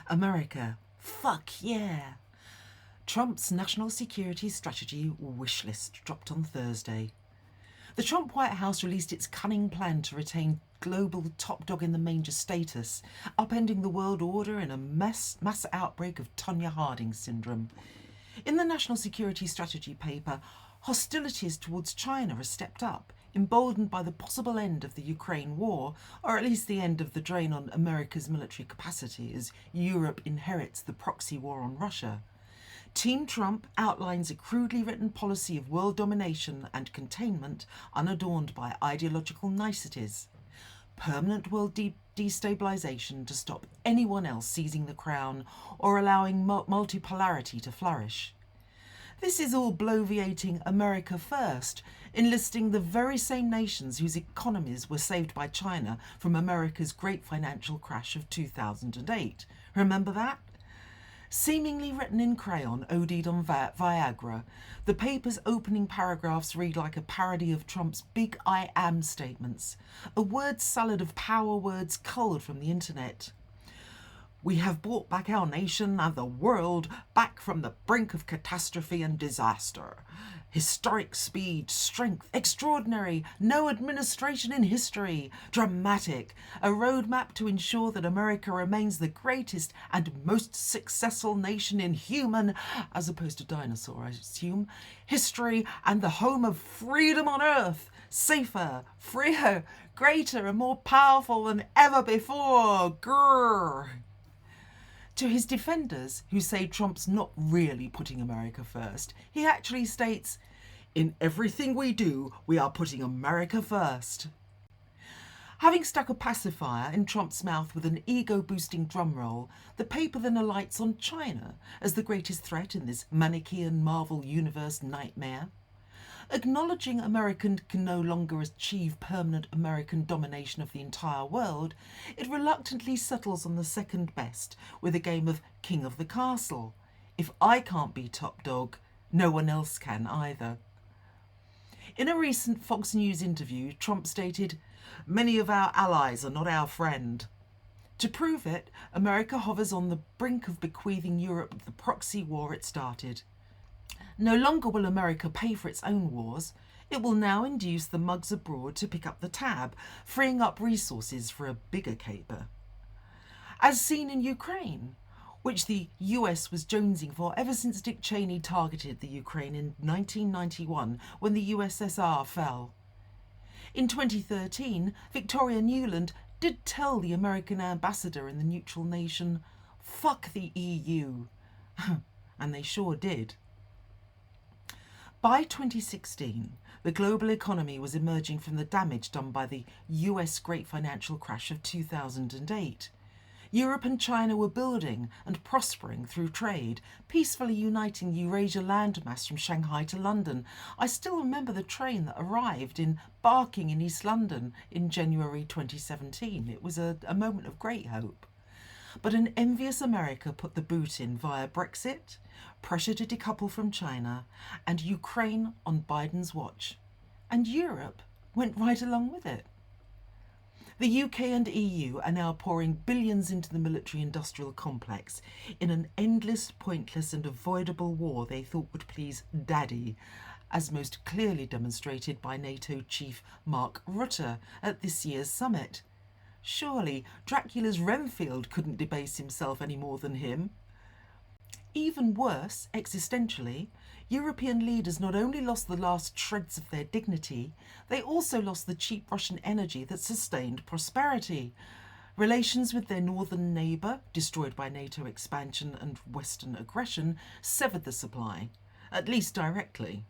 America. Fuck yeah. Trump's national security strategy wish list dropped on Thursday. The Trump White House released its cunning plan to retain global top dog in the manger status, upending the world order in a mass outbreak of Tonya Harding syndrome. In the national security strategy paper, hostilities towards China are stepped up, emboldened by the possible end of the Ukraine war, or at least the end of the drain on America's military capacity as Europe inherits the proxy war on Russia. Team Trump outlines a crudely written policy of world domination and containment unadorned by ideological niceties. Permanent world destabilisation to stop anyone else seizing the crown or allowing multipolarity to flourish. This is all bloviating America first, enlisting the very same nations whose economies were saved by China from America's great financial crash of 2008. Remember that? Seemingly written in crayon, OD'd on Viagra, the paper's opening paragraphs read like a parody of Trump's big I am statements, a word salad of power words culled from the internet. We have brought back our nation and the world back from the brink of catastrophe and disaster. Historic speed, strength, extraordinary, no administration in history, dramatic, a roadmap to ensure that America remains the greatest and most successful nation in human, as opposed to dinosaur, I assume, history, and the home of freedom on earth, safer, freer, greater and more powerful than ever before. Grrr. To his defenders, who say Trump's not really putting America first, he actually states, "In everything we do, we are putting America first." Having stuck a pacifier in Trump's mouth with an ego-boosting drumroll, the paper then alights on China as the greatest threat in this Manichaean Marvel Universe nightmare. Acknowledging America can no longer achieve permanent American domination of the entire world, it reluctantly settles on the second best with a game of King of the Castle. If I can't be top dog, no one else can either. In a recent Fox News interview, Trump stated, "Many of our allies are not our friend." To prove it, America hovers on the brink of bequeathing Europe the proxy war it started. No longer will America pay for its own wars. It will now induce the mugs abroad to pick up the tab, freeing up resources for a bigger caper. As seen in Ukraine, which the US was jonesing for ever since Dick Cheney targeted the Ukraine in 1991 when the USSR fell. In 2013, Victoria Nuland did tell the American ambassador in the neutral nation, "Fuck the EU." And they sure did. By 2016, the global economy was emerging from the damage done by the US great financial crash of 2008. Europe and China were building and prospering through trade, peacefully uniting the Eurasia landmass from Shanghai to London. I still remember the train that arrived in Barking in East London in January 2017. It was a moment of great hope. But an envious America put the boot in via Brexit, pressure to decouple from China, and Ukraine on Biden's watch. And Europe went right along with it. The UK and EU are now pouring billions into the military-industrial complex in an endless, pointless and avoidable war they thought would please Daddy, as most clearly demonstrated by NATO chief Mark Rutte at this year's summit. Surely Dracula's Renfield couldn't debase himself any more than him. Even worse, existentially, European leaders not only lost the last shreds of their dignity, they also lost the cheap Russian energy that sustained prosperity. Relations with their northern neighbour, destroyed by NATO expansion and Western aggression, severed the supply, at least directly.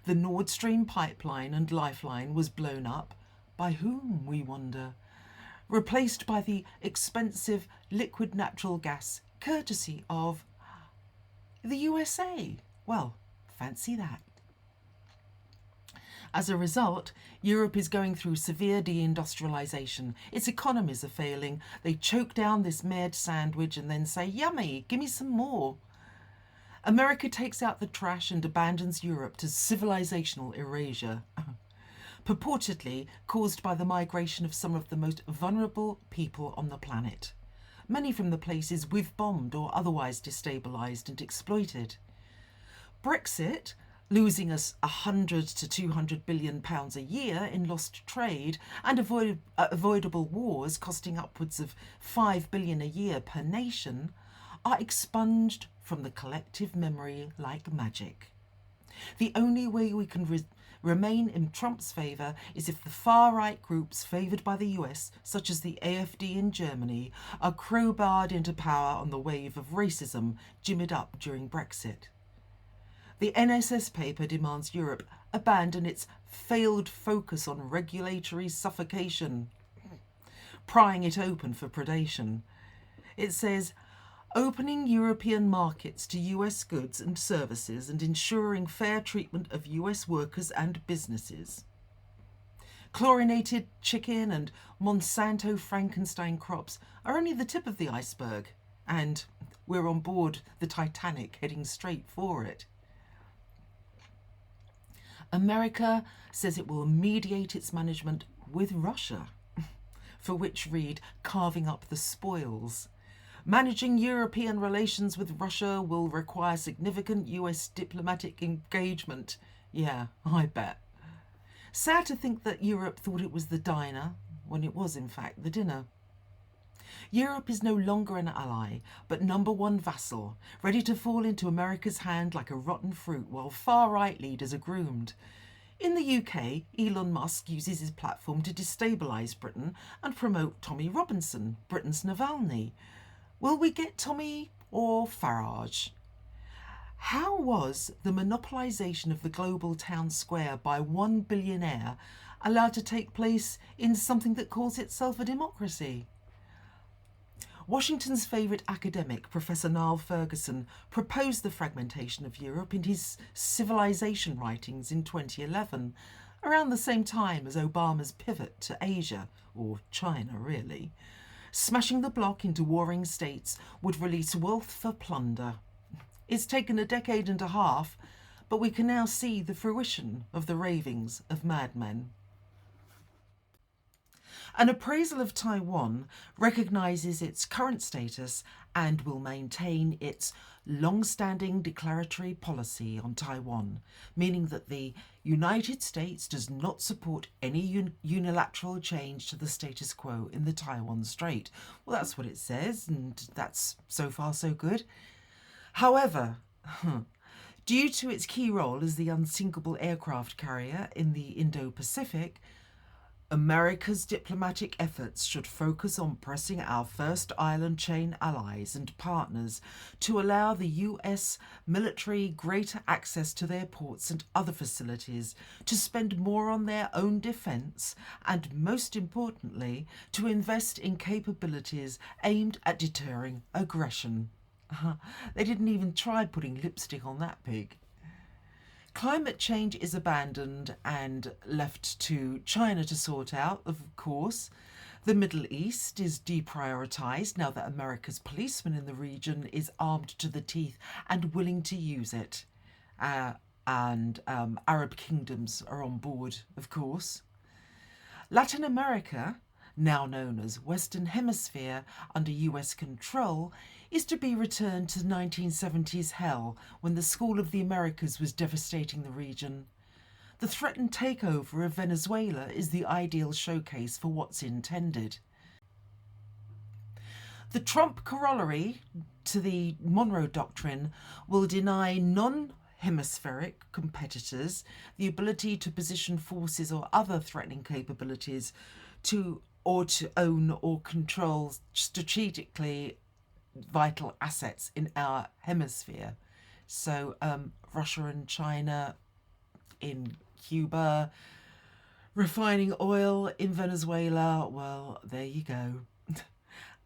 The Nord Stream pipeline and lifeline was blown up. By whom, we wonder? Replaced by the expensive liquid natural gas, courtesy of the USA. Well, fancy that. As a result, Europe is going through severe deindustrialisation. Its economies are failing. They choke down this mad sandwich and then say, "Yummy, give me some more." America takes out the trash and abandons Europe to civilizational erasure. Purportedly caused by the migration of some of the most vulnerable people on the planet. many from the places we've bombed or otherwise destabilised and exploited. Brexit, losing us £100 to £200 billion a year in lost trade and avoidable wars costing upwards of £5 billion a year per nation, are expunged from the collective memory like magic. The only way we can remain in Trump's favour is if the far-right groups favoured by the US, such as the AfD in Germany, are crowbarred into power on the wave of racism jimmied up during Brexit. The NSS paper demands Europe abandon its failed focus on regulatory suffocation, prying it open for predation. It says, opening European markets to US goods and services and ensuring fair treatment of US workers and businesses. Chlorinated chicken and Monsanto Frankenstein crops are only the tip of the iceberg, and we're on board the Titanic heading straight for it. America says it will mediate its management with Russia, for which read carving up the spoils. Managing European relations with Russia will require significant US diplomatic engagement. Yeah, I bet. Sad to think that Europe thought it was the diner when it was in fact the dinner. Europe is no longer an ally, but number one vassal, ready to fall into America's hand like a rotten fruit while far-right leaders are groomed. In the UK, Elon Musk uses his platform to destabilise Britain and promote Tommy Robinson, Britain's Navalny. Will we get Tommy or Farage? How was the monopolisation of the global town square by one billionaire allowed to take place in something that calls itself a democracy? Washington's favourite academic, Professor Niall Ferguson, proposed the fragmentation of Europe in his Civilization writings in 2011, around the same time as Obama's pivot to Asia, or China really. Smashing the bloc into warring states would release wealth for plunder. It's taken a decade and a half, but we can now see the fruition of the ravings of madmen. An appraisal of Taiwan recognises its current status and will maintain its long-standing declaratory policy on Taiwan, meaning that the United States does not support any unilateral change to the status quo in the Taiwan Strait. Well, that's what it says, and that's so far so good. However, due to its key role as the unsinkable aircraft carrier in the Indo-Pacific, America's diplomatic efforts should focus on pressing our first island chain allies and partners to allow the US military greater access to their ports and other facilities, to spend more on their own defence, and most importantly, to invest in capabilities aimed at deterring aggression. They didn't even try putting lipstick on that pig. Climate change is abandoned and left to China to sort out, of course. The Middle East is deprioritised now that America's policeman in the region is armed to the teeth and willing to use it. And Arab kingdoms are on board, of course. Latin America, now known as Western Hemisphere under US control, is to be returned to 1970s hell when the School of the Americas was devastating the region. The threatened takeover of Venezuela is the ideal showcase for what's intended. The Trump corollary to the Monroe Doctrine will deny non-hemispheric competitors the ability to position forces or other threatening capabilities to own or control strategically vital assets in our hemisphere. So Russia and China in Cuba, refining oil in Venezuela, well, there you go.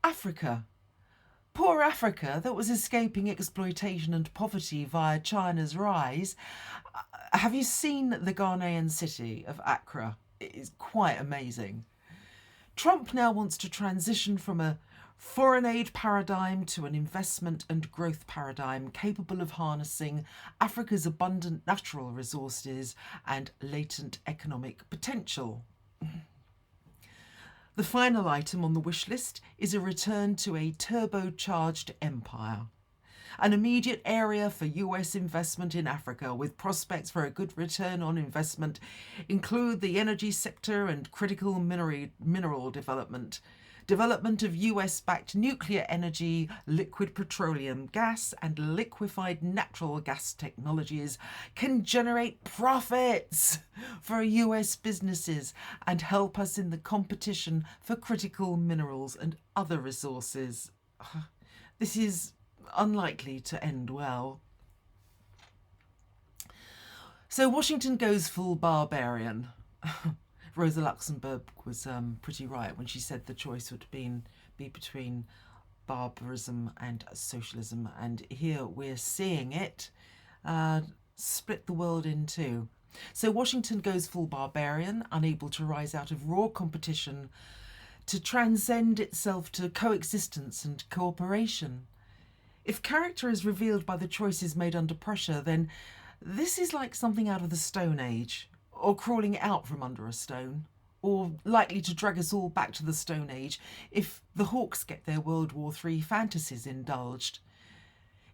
Africa. Poor Africa that was escaping exploitation and poverty via China's rise. Have you seen the Ghanaian city of Accra? It is quite amazing. Trump now wants to transition from a foreign aid paradigm to an investment and growth paradigm capable of harnessing Africa's abundant natural resources and latent economic potential. The final item on the wish list is a return to a turbocharged empire. An immediate area for US investment in Africa with prospects for a good return on investment include the energy sector and critical mineral development. Development of US-backed nuclear energy, liquid petroleum gas and liquefied natural gas technologies can generate profits for US businesses and help us in the competition for critical minerals and other resources. This is unlikely to end well. So Washington goes full barbarian. Rosa Luxemburg was pretty right when she said the choice would be between barbarism and socialism, and here we're seeing it split the world in two. So Washington goes full barbarian, unable to rise out of raw competition to transcend itself to coexistence and cooperation. If character is revealed by the choices made under pressure, then this is like something out of the Stone Age, or crawling out from under a stone, or likely to drag us all back to the Stone Age if the Hawks get their World War III fantasies indulged.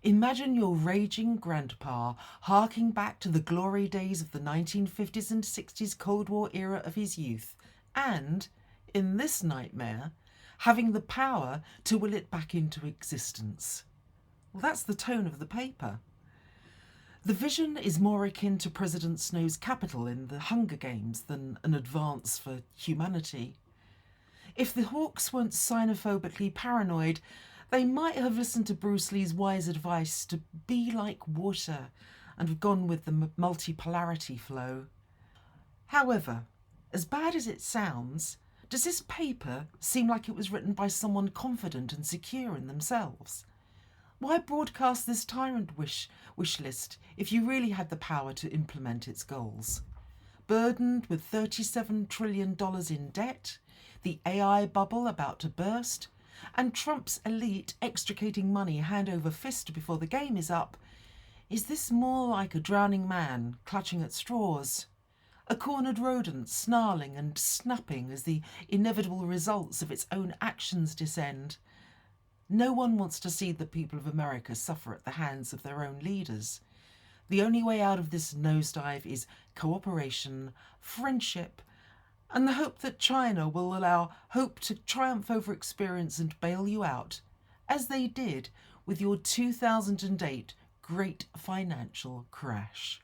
Imagine your raging grandpa harking back to the glory days of the 1950s and 60s Cold War era of his youth, and, in this nightmare, having the power to will it back into existence. Well, that's the tone of the paper. The vision is more akin to President Snow's capital in the Hunger Games than an advance for humanity. If the Hawks weren't xenophobically paranoid, they might have listened to Bruce Lee's wise advice to be like water and have gone with the multipolarity flow. However, as bad as it sounds, does this paper seem like it was written by someone confident and secure in themselves? Why broadcast this tyrant wish list if you really had the power to implement its goals? Burdened with $37 trillion in debt, the AI bubble about to burst, and Trump's elite extricating money hand over fist before the game is up, is this more like a drowning man clutching at straws? A cornered rodent snarling and snapping as the inevitable results of its own actions descend? No one wants to see the people of America suffer at the hands of their own leaders. The only way out of this nosedive is cooperation, friendship, and the hope that China will allow hope to triumph over experience and bail you out, as they did with your 2008 great financial crash.